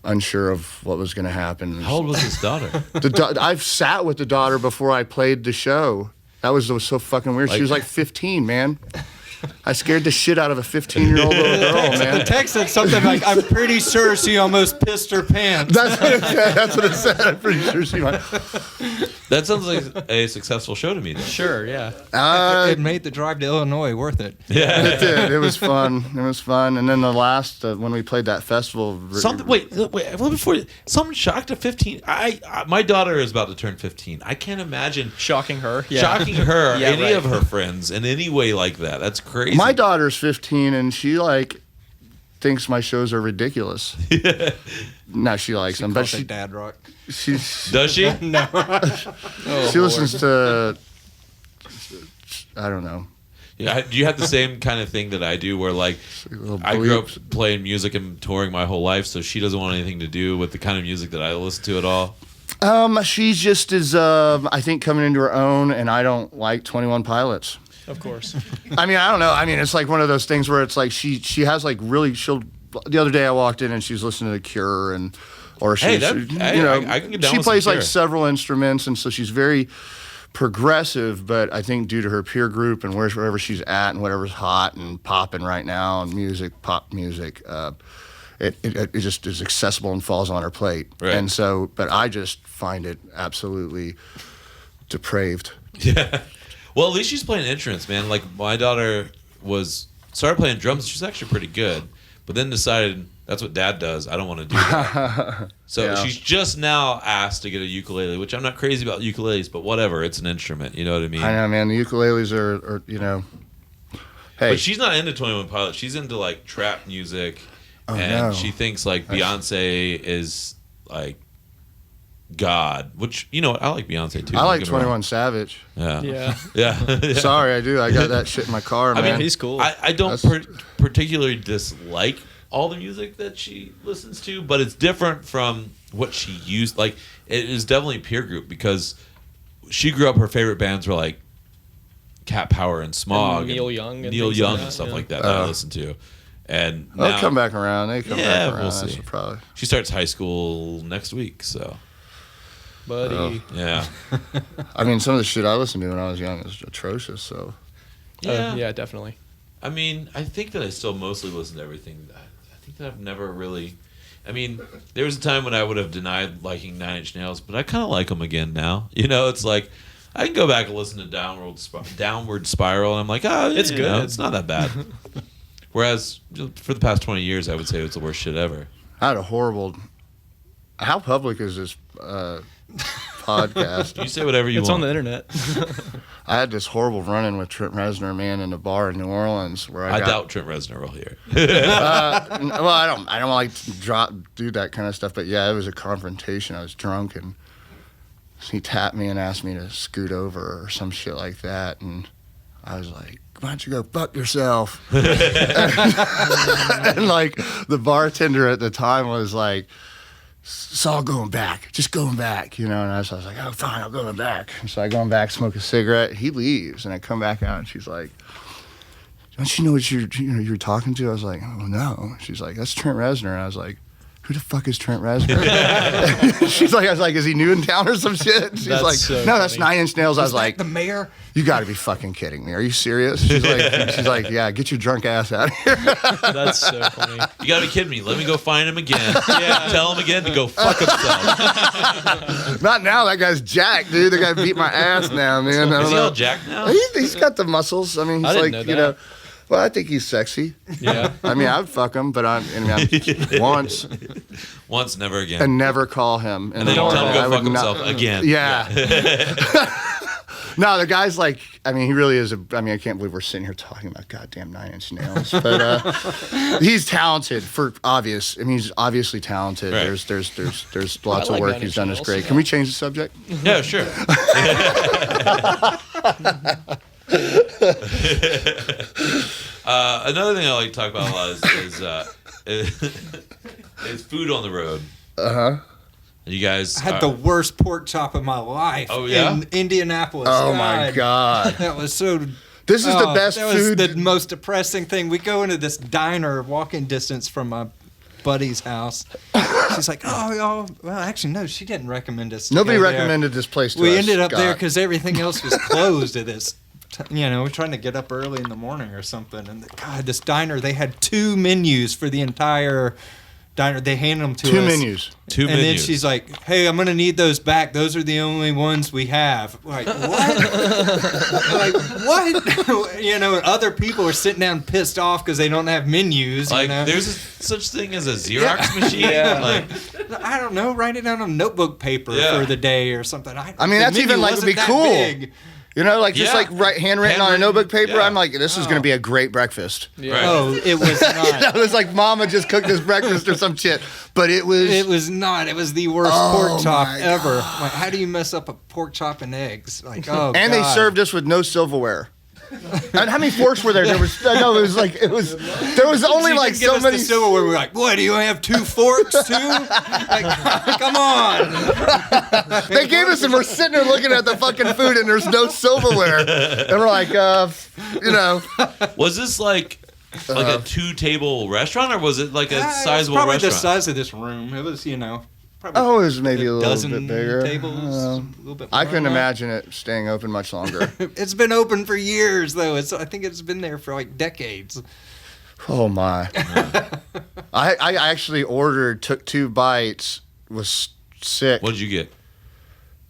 unsure of what was going to happen. How old was his daughter? I've sat with the daughter before I played the show. That was so fucking weird. She was 15, man. I scared the shit out of a 15-year-old little girl, man. The text said something like, I'm pretty sure she almost pissed her pants. That's what it said. I'm pretty sure she might. That sounds like a successful show to me, then. Sure, yeah. It made the drive to Illinois worth it. Yeah. It did. It was fun. And then the last, when we played that festival. Wait, before someone shocked at 15. My daughter is about to turn 15. I can't imagine shocking her, any of her friends in any way like that. That's crazy. My daughter's 15 and she thinks my shows are ridiculous. No, she likes them, but she dad rock. Does she? No. She listens to. I don't know. Yeah, do you have the same kind of thing that I do, where I grew up playing music and touring my whole life, so she doesn't want anything to do with the kind of music that I listen to at all? She just is. I think coming into her own, and I don't like 21 Pilots. Of course. I mean, I don't know. I mean, it's one of those things where it's she has really. The other day I walked in and she's listening to The Cure I can get down she with plays some Cure. several instruments, and so she's very progressive. But I think due to her peer group and wherever she's at and whatever's hot and popping right now and pop music, it just is accessible and falls on her plate. Right. And so, but I just find it absolutely depraved. Yeah. Well, at least she's playing instruments, man. My daughter started playing drums. She's actually pretty good, but then decided that's what Dad does. I don't want to do that. So Yeah. she's just now asked to get a ukulele, which I'm not crazy about ukuleles, but whatever. It's an instrument. You know what I mean? I know, man. The ukuleles are Hey, But she's not into 21 Pilots. She's into trap music, and no. she thinks Beyonce is God. Which I like Beyonce too. I like Don't get me wrong. 21 Savage. Yeah. Yeah. Sorry, I do. I got that shit in my car, man. I mean, he's cool. I don't particularly dislike all the music that she listens to, but it's different from what she used. It is definitely peer group, because she grew up, her favorite bands were Cat Power and Smog, and Neil Young and stuff like that I listen to. And They'll now, come back around. They come back around. we'll see. That's probably. She starts high school next week, so Buddy. yeah. I mean, some of the shit I listened to when I was young is atrocious. So Yeah, definitely. I mean, I think that I still mostly listen to everything. I think that I've never really. I mean, there was a time when I would have denied liking Nine Inch Nails, but I kind of like them again now. It's I can go back and listen to Downward Spiral, and I'm like, It's good. It's not that bad. Whereas for the past 20 years, I would say it's the worst shit ever. I had a horrible. How public is this podcast? You say whatever you It's want. on the internet. I had this horrible run-in with Trent Reznor, man, in a bar in New Orleans where I doubt Trent Reznor will hear. Well, I don't like to do that kind of stuff, but yeah, it was a confrontation. I was drunk and he tapped me and asked me to scoot over or some shit like that, and I was like, why don't you go fuck yourself? And the bartender at the time was like, it's all going back, just going back, and I was like, oh, fine, I'm going back. So I go back, smoke a cigarette. He leaves, and I come back out, and she's like, don't you know what you're talking to? I was like, oh, no. She's like, that's Trent Reznor. And I was like, who the fuck is Trent Reznor? I was like, is he new in town or some shit? She's That's like, so no, that's funny. 9 Inch Nails. I was like, the mayor? you got to be fucking kidding me. Are you serious? She's like, yeah, get your drunk ass out of here. That's so funny. You gotta be kidding me. Let me go find him again. Tell him again to go fuck himself. Not now. That guy's jacked, dude. The guy beat my ass now, man. I Is don't he know. all jacked now? He's got the muscles. I mean, he's I didn't know that. Well, I think he's sexy. Yeah. I mean, I'd fuck him, but once Once, never again. and never call him. And then you tell him to I go would fuck himself again. Yeah. No, the guy's like, I mean, he really is I can't believe we're sitting here talking about goddamn 9 Inch Nails. But he's talented he's obviously talented. Right. There's lots of work he's done is great. Can we change the subject? Yeah, sure. Another thing I like to talk about a lot is food on the road. You guys I had the worst pork chop of my life. Oh, yeah? In Indianapolis. Oh my God. That was so. This is the best that food. was the most depressing thing. We go into this diner, walking distance from my buddy's house. She's like, well, actually, no, she didn't recommend us. Nobody recommended this place to us. We ended up Scott. there because everything else was closed at this. We're trying to get up early in the morning or something. And God, this diner, they had 2 menus for the entire diner. They handed them to us. 2 menus. And then she's like, hey, I'm going to need those back. Those are the only ones we have. Like, what? Like, what? And other people are sitting down pissed off because they don't have menus. Like, there's such thing as a Xerox machine? Like, I don't know. Write it down on notebook paper for the day or something. That's even like, would be cool. Big. Just like handwritten on a notebook paper. Yeah. I'm like, this is going to be a great breakfast. Yeah. Right. Oh, it was not. It was like Mama just cooked this breakfast or some shit. But it was. It was not. It was the worst pork chop ever. Like, how do you mess up a pork chop and eggs? Like, and they served us with no silverware. And how many forks were there? There was only like so many. Silverware. We're like, what? Do you only have 2 forks too? Like, come on. They gave us, and we're sitting there looking at the fucking food, and there's no silverware, and we're like, Was this like a 2-table restaurant, or was it like a sizable probably restaurant? The size of this room. It was, probably it was maybe a little bit bigger. Tables, a little bit more. I couldn't imagine it staying open much longer. It's been open for years, though. I think it's been there for like decades. Oh my! I actually took 2 bites, was sick. What did you get?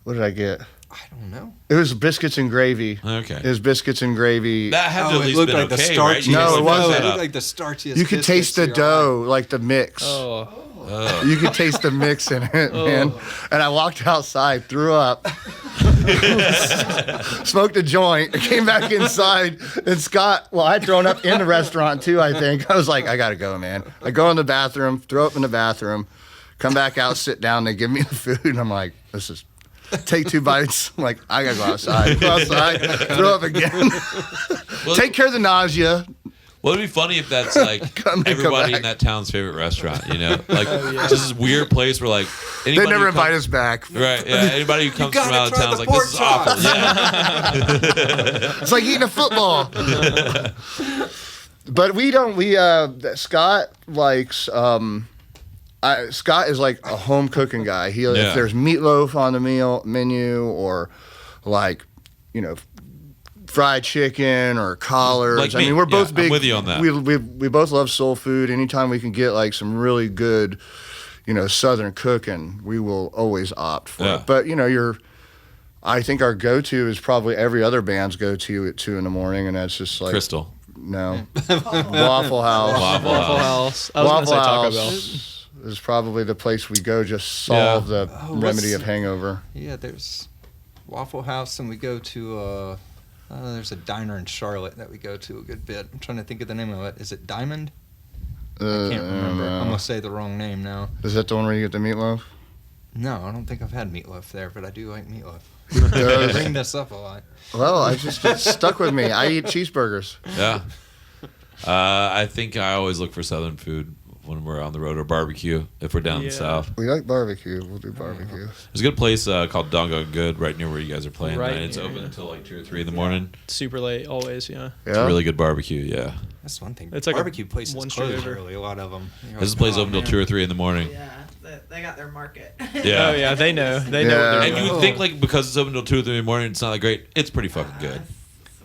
What did I get? I don't know. It was biscuits and gravy. Okay. It was biscuits and gravy. That had to at least looked been like okay, the right? No, it wasn't. It looked like the starchiest. You could taste the dough, like the mix. Oh. You could taste the mix in it, man. And I walked outside, threw up, smoked a joint, came back inside, and I'd thrown up in the restaurant too, I think. I was like, I gotta go, man. I go in the bathroom, throw up in the bathroom, come back out, sit down, they give me the food, and I'm like, take 2 bites. I'm like, I gotta go outside, throw up again. Take care of the nausea. Well, it'd be funny if that's like everybody in that town's favorite restaurant, Like, just this weird place where, like, they never invite us back. Right, yeah. Anybody who comes from out of town is like, this is awful. Yeah. It's like eating a football. But Scott likes, Scott is like a home cooking guy. If there's meatloaf on the menu or, like, fried chicken or collards. Like we're both big. I'm with you on that. We both love soul food. Anytime we can get like some really good, Southern cooking, we will always opt for it. But I think our go-to is probably every other band's go-to at 2 a.m, and that's just like Crystal. No, Waffle House. Waffle House. I was going to say Taco Bell. Is probably the place we go. Just solve the remedy of hangover. Yeah, there's Waffle House, and we go to. There's a diner in Charlotte that we go to a good bit. I'm trying to think of the name of it. Is it Diamond? I can't remember. I'm going to say the wrong name now. Is that the one where you get the meatloaf? No, I don't think I've had meatloaf there, but I do like meatloaf. I bring this up a lot. Well, it's stuck with me. I eat cheeseburgers. Yeah. I think I always look for Southern food when we're on the road, or barbecue if we're down in the South. We like barbecue. We'll do barbecue. There's a good place called Doggone Good right near where you guys are playing. Right. And it's open until like 2 or 3 in the morning. Super late, always, yeah. It's a really good barbecue, yeah. That's one thing. It's like barbecue places one close straight early, a lot of them. This place open until 2 or 3 in the morning. Yeah, they got their market. Yeah. Oh, yeah, they know. They know what they're And doing. you would think, like, because it's open until 2 or 3 in the morning, it's not that great. It's pretty fucking good.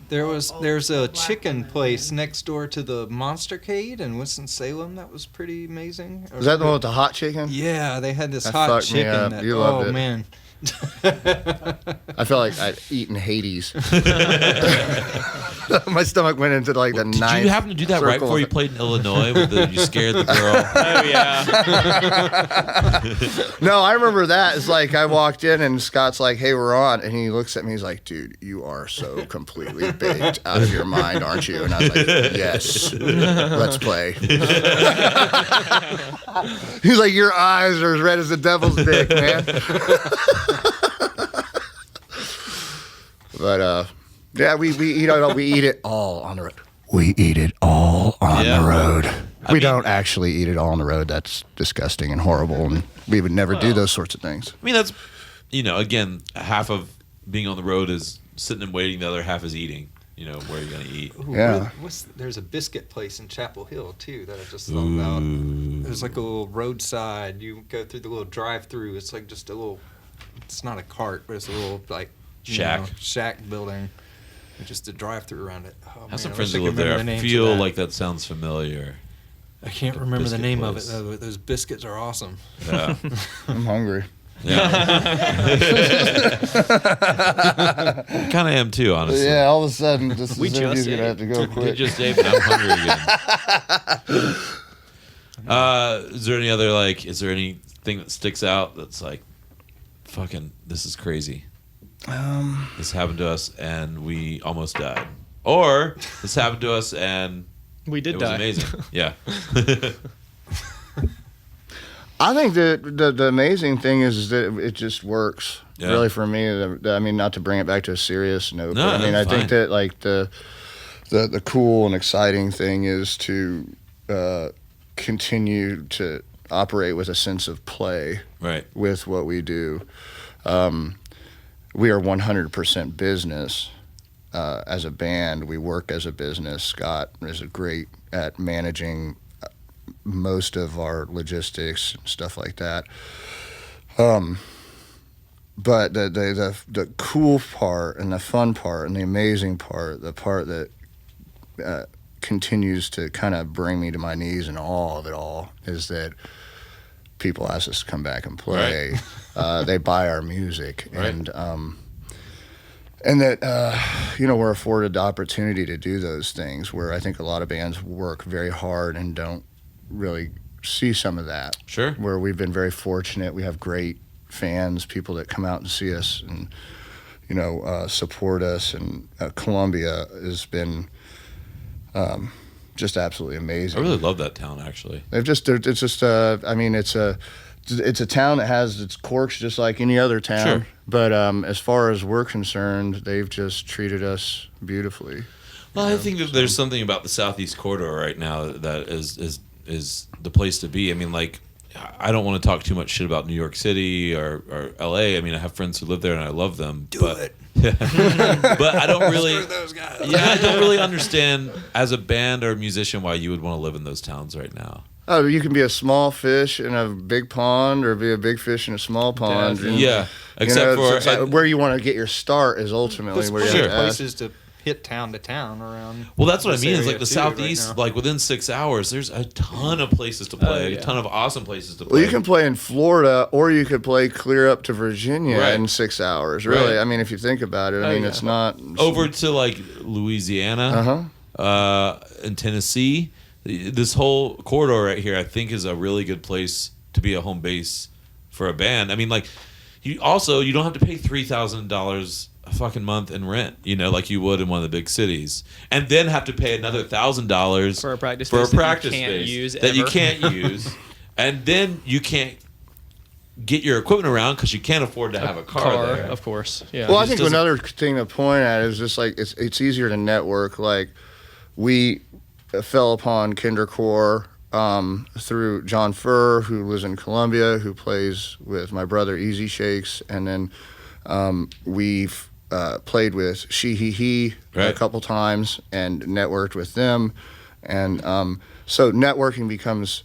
There's a chicken place next door to the Monstercade in Winston-Salem that was pretty amazing. Is that the one with the hot chicken? Yeah, they had this That hot fucked me chicken. up. You loved it. Man, I felt like I'd eaten Hades. My stomach went into like the ninth. Did you happen to do that right before you played in Illinois? You scared the girl. Oh yeah. No, I remember that. It's like I walked in and Scott's like, "Hey, we're on," and he looks at me. He's like, "Dude, you are so completely baked out of your mind, aren't you?" And I was like, "Yes, let's play." He's like, "Your eyes are as red as the devil's dick, man." But yeah, we eat it all on the road. We eat it all on the road. We don't actually eat it all on the road. That's disgusting and horrible, and we would never do those sorts of things. I mean, that's, again, half of being on the road is sitting and waiting. The other half is eating. Where you're gonna eat. Ooh, yeah. There's a biscuit place in Chapel Hill too that I just thought about. There's like a little roadside. You go through the little drive-through. It's like just a little. It's not a cart, but it's a little like shack building. And just a drive-through around it. Oh, I have some friends who live there. I feel like that sounds familiar. I can't remember the name of it though. But those biscuits are awesome. Yeah. I'm hungry. Yeah. I kind of am too, honestly. Yeah, all of a sudden, this interview's going to have to go quick. We just ate, but I'm hungry again. Is there anything that sticks out that's like, fucking, this is crazy? This happened to us and we almost died. Or this happened to us and we did die. It was amazing. Yeah. I think that the amazing thing is that it just works. Yeah. Really, for me. I mean, not to bring it back to a serious note, but I mean, I think that like the cool and exciting thing is to continue to operate with a sense of play. Right. With what we do. We are 100% business. As a band, we work as a business. Scott is great at managing most of our logistics and stuff like that. But the cool part and the fun part and the amazing part, the part that continues to kind of bring me to my knees in awe of it all, is that people ask us to come back and play. Right. They buy our music, right. And that we're afforded the opportunity to do those things, where I think a lot of bands work very hard and don't really see some of that. Sure. Where we've been very fortunate. We have great fans, people that come out and see us and support us. And Columbia has been just absolutely amazing. I really love that town, actually. It's a town that has its quirks just like any other town. Sure. But as far as we're concerned, they've just treated us beautifully. Well, I think that there's something about the Southeast Corridor right now that is the place to be. I mean, like, I don't want to talk too much shit about New York City or LA. I mean, I have friends who live there and I love them. But I don't really. Screw those guys. Yeah, I don't really understand as a band or a musician why you would want to live in those towns right now. Oh, you can be a small fish in a big pond, or be a big fish in a small pond. Yeah, except for where you want to get your start is ultimately where you have places to hit town to town around. Well, that's what I mean. It's like the Southeast, right, like within 6 hours, there's a ton of places to play, a ton of awesome places to play. Well, you can play in Florida, or you could play clear up to Virginia in 6 hours. Really, right. I mean, if you think about it, I mean, it's not over to like Louisiana, and Tennessee. This whole corridor right here, I think, is a really good place to be a home base for a band. I mean, like, you don't have to pay $3,000 a fucking month in rent, like you would in one of the big cities, and then have to pay another $1,000 for a practice space that you can't use, and then you can't get your equipment around because you can't afford to have a car there. Of course. Yeah. Well, I think another thing to point at is just like it's easier to network. Like, we fell upon Kindercore through John Furr, who lives in Columbia, who plays with my brother Easy Shakes, and then we've played with She He He a couple times and networked with them, and so networking becomes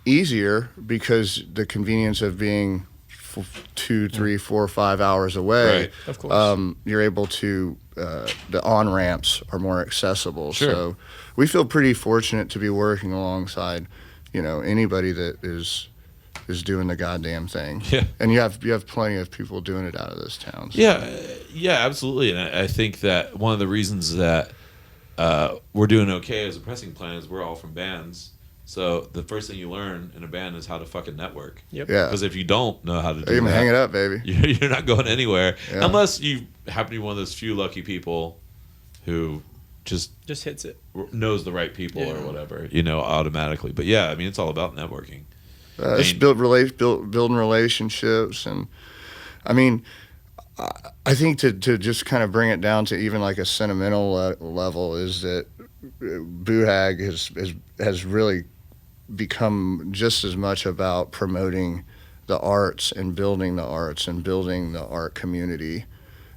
easier because the convenience of being 2, 3, 4, 5 hours away. Right. Of course. You're able to the on ramps are more accessible. Sure. So we feel pretty fortunate to be working alongside, anybody that is is doing the goddamn thing. Yeah. And you have plenty of people doing it out of those towns. Yeah, absolutely. And I think that one of the reasons that we're doing okay as a pressing plan is we're all from bands. So the first thing you learn in a band is how to fucking network. Yep. Yeah. Because if you don't know how to do You can that, hang it up, baby. you're not going anywhere. Yeah. Unless you happen to be one of those few lucky people who just hits it. knows the right people or whatever, automatically. But yeah, I mean, it's all about networking. It's building relationships. And I mean, I think to just kind of bring it down to even like a sentimental level is that Boo Hag has really become just as much about promoting the arts and building the arts and building the art community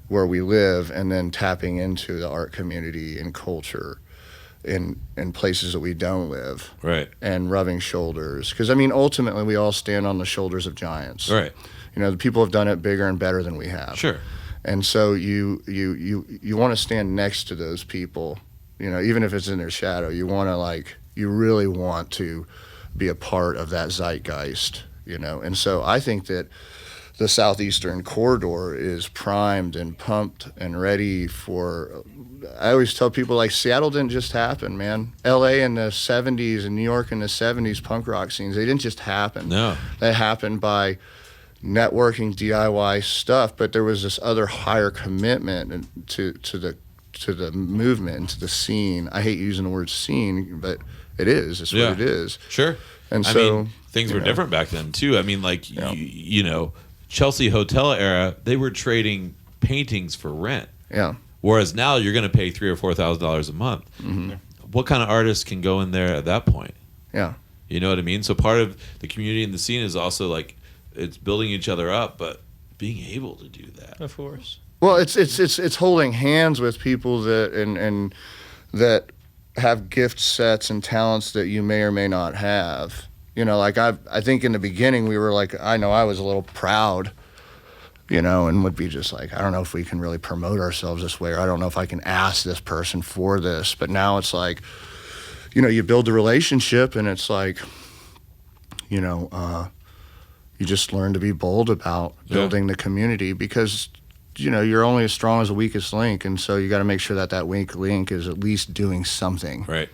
where we live, and then tapping into the art community and culture in places that we don't live. Right. And rubbing shoulders. Because, I mean, ultimately, we all stand on the shoulders of giants. Right. The people have done it bigger and better than we have. Sure. And so you want to stand next to those people, even if it's in their shadow. You really want to be a part of that zeitgeist, And so I think that the southeastern corridor is primed and pumped and ready for. I always tell people, like, Seattle didn't just happen, man. L.A. in the 70s and New York in the 70s punk rock scenes, they didn't just happen. No. They happened by networking, DIY stuff, but there was this other higher commitment to the movement and to the scene. I hate using the word scene, but it is. It's what it is. Sure. And I so mean, things were different back then too. I mean, like Chelsea Hotel era, they were trading paintings for rent. Yeah. Whereas now you're going to pay $3,000 or $4,000 a month. Mm-hmm. What kind of artist can go in there at that point? Yeah. You know what I mean? So part of the community and the scene is also like it's building each other up, but being able to do that. Of course. Well, it's holding hands with people that and that have gift sets and talents that you may or may not have. Like I think in the beginning we were like, I know I was a little proud, and would be just like, I don't know if we can really promote ourselves this way, or I don't know if I can ask this person for this. But now it's like, you build a relationship, and it's like, you just learn to be bold about building the community, because you're only as strong as the weakest link, and so you got to make sure that weak link is at least doing something. Right.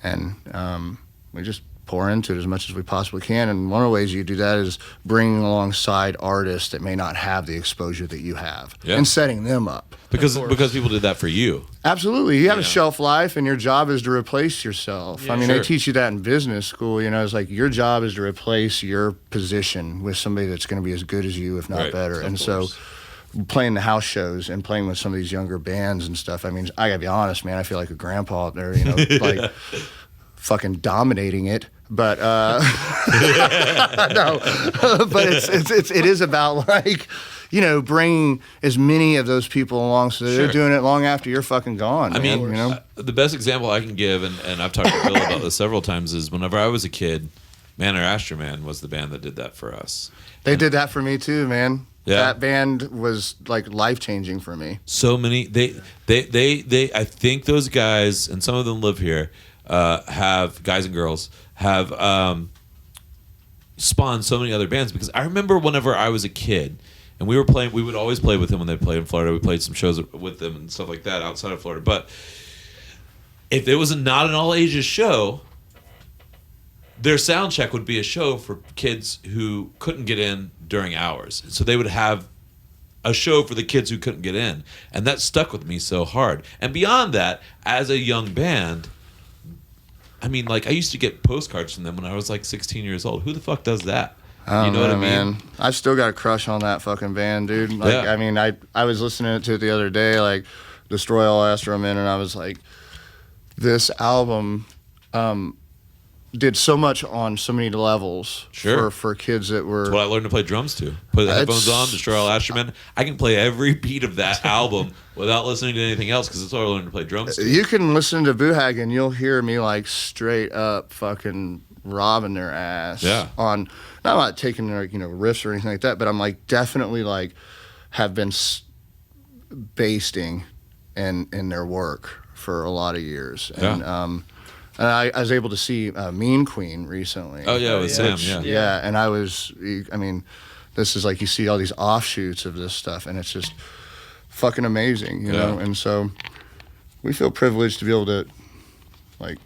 And we just pour into it as much as we possibly can, and one of the ways you do that is bringing alongside artists that may not have the exposure that you have, and setting them up. Because people did that for you. Absolutely. You have a shelf life, and your job is to replace yourself. Yeah, I mean, they teach you that in business school. It's like your job is to replace your position with somebody that's going to be as good as you, if not better. And so playing the house shows and playing with some of these younger bands and stuff, I mean, I got to be honest, man, I feel like a grandpa up there, like fucking dominating it. But no, but it is about like, bringing as many of those people along so that they're doing it long after you're fucking gone. I mean, the best example I can give, and I've talked to Bill about this several times, is whenever I was a kid, Manor Astroman was the band that did that for us. They did that for me too, man. Yeah. That band was like life-changing for me. So many, they I think those guys, and some of them live here, have, guys and girls, have spawned so many other bands, because I remember whenever I was a kid and we would always play with them when they played in Florida. We played some shows with them and stuff like that outside of Florida. But if it was not an all ages show, their sound check would be a show for kids who couldn't get in during hours. So they would have a show for the kids who couldn't get in. And that stuck with me so hard. And beyond that, as a young band, I mean, like, I used to get postcards from them when I was like 16 years old. Who the fuck does that? You know what I mean? Man. I've still got a crush on that fucking band, dude. Like, I mean, I was listening to it the other day, like, Destroy All Astromen, and I was like, this album did so much on so many levels for kids that were... That's what I learned to play drums to. Put the headphones on, Destroy All Astromen. I can play every beat of that album without listening to anything else, because that's what I learned to play drums to. You can listen to Boo Hag and you'll hear me like straight up fucking robbing their ass on... I'm not taking their riffs or anything like that, but I'm like definitely like have been basting in their work for a lot of years. And And I was able to see Mean Queen recently. Oh yeah, with Sam. Yeah, and I mean, this is like you see all these offshoots of this stuff, and it's just fucking amazing, you know. And so we feel privileged to be able to, like,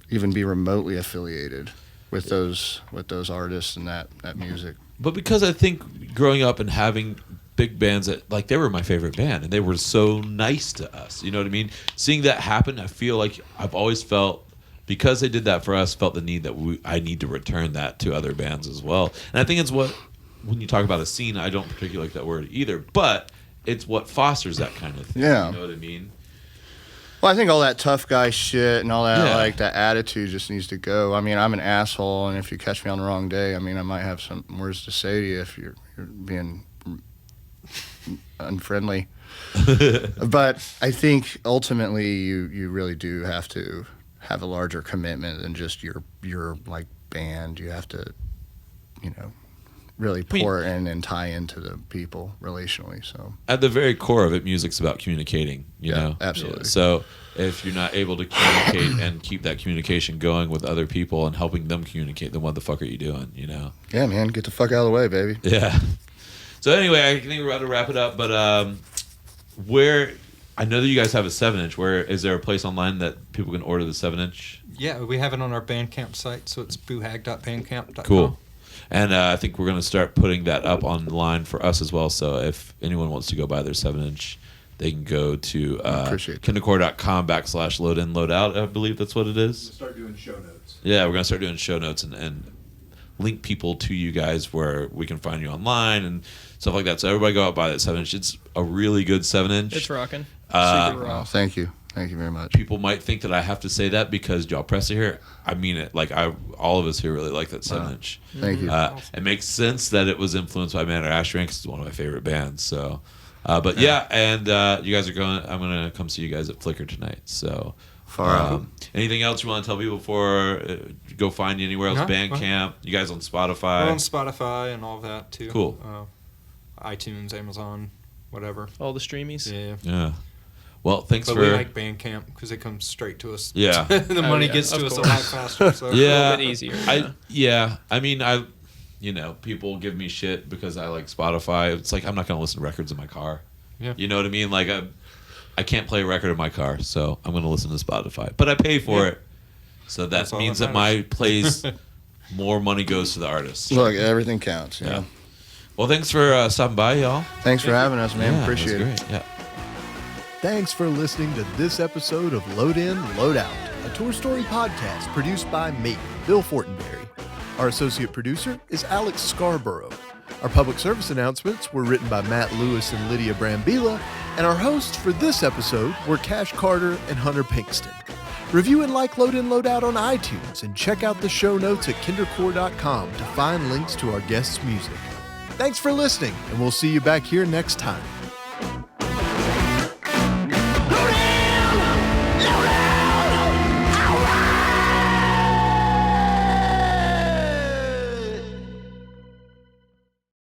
even be remotely affiliated with those artists and that music. But because I think growing up and having big bands that, like, they were my favorite band and they were so nice to us, you know what I mean? Seeing that happen, I feel like I've always felt, because they did that for us, felt the need that I need to return that to other bands as well. And I think it's what, when you talk about a scene, I don't particularly like that word either, but it's what fosters that kind of thing. Yeah. You know what I mean? Well, I think all that tough guy shit and all that, like, that attitude just needs to go. I mean, I'm an asshole, and if you catch me on the wrong day, I mean, I might have some words to say to you if you're being unfriendly. But I think ultimately you really do have to have a larger commitment than just your like band. You have to, you know, really pour in and tie into the people relationally. So at the very core of it, music's about communicating, you know? Absolutely. So if you're not able to communicate and keep that communication going with other people and helping them communicate, then what the fuck are you doing, you know? Yeah, man, get the fuck out of the way, baby. Yeah. So anyway, I think we're about to wrap it up, but where, I know that you guys have a 7-inch. Where is there a place online that people can order the 7-inch? Yeah, we have it on our Bandcamp site, so it's boohag.bandcamp.com. Cool. And I think we're going to start putting that up online for us as well. So if anyone wants to go buy their 7-inch, they can go to kindercore.com/load-in-load-out. I believe that's what it is. We'll start doing show notes. Yeah, we're going to start doing show notes and link people to you guys where we can find you online and stuff like that. So everybody go out buy that 7-inch. It's a really good 7-inch. It's rocking. Super raw. Thank you. Thank you very much. People might think that I have to say that because y'all press it here. I mean it. Like, all of us here really like that 7-inch. Thank you. It makes sense that it was influenced by Manor Ashran because it's one of my favorite bands. So, but yeah, and you guys are going. I'm gonna come see you guys at Flickr tonight. So, anything else you want to tell people before go find you anywhere else? No, Bandcamp. You guys on Spotify? We're on Spotify and all of that too. Cool. iTunes, Amazon, whatever. All the streamies. Yeah. Well, thanks but for. we like Bandcamp because it comes straight to us. Yeah. The money gets to us a lot faster. So. Yeah. A little bit easier. I mean, you know, people give me shit because I like Spotify. It's like I'm not going to listen to records in my car. Yeah. You know what I mean? Like I can't play a record in my car, so I'm going to listen to Spotify. But I pay for it, so that means that my plays more money goes to the artist. Look, everything counts. Yeah. Well, thanks for stopping by, y'all. Thanks for having us, man. Yeah, Appreciate it. Yeah. Thanks for listening to this episode of Load In, Load Out, a tour story podcast produced by me, Bill Fortenberry. Our associate producer is Alex Scarborough. Our public service announcements were written by Matt Lewis and Lydia Brambila, and our hosts for this episode were Cash Carter and Hunter Pinkston. Review and like Load In, Load Out on iTunes, and check out the show notes at kindercore.com to find links to our guests' music. Thanks for listening, and we'll see you back here next time.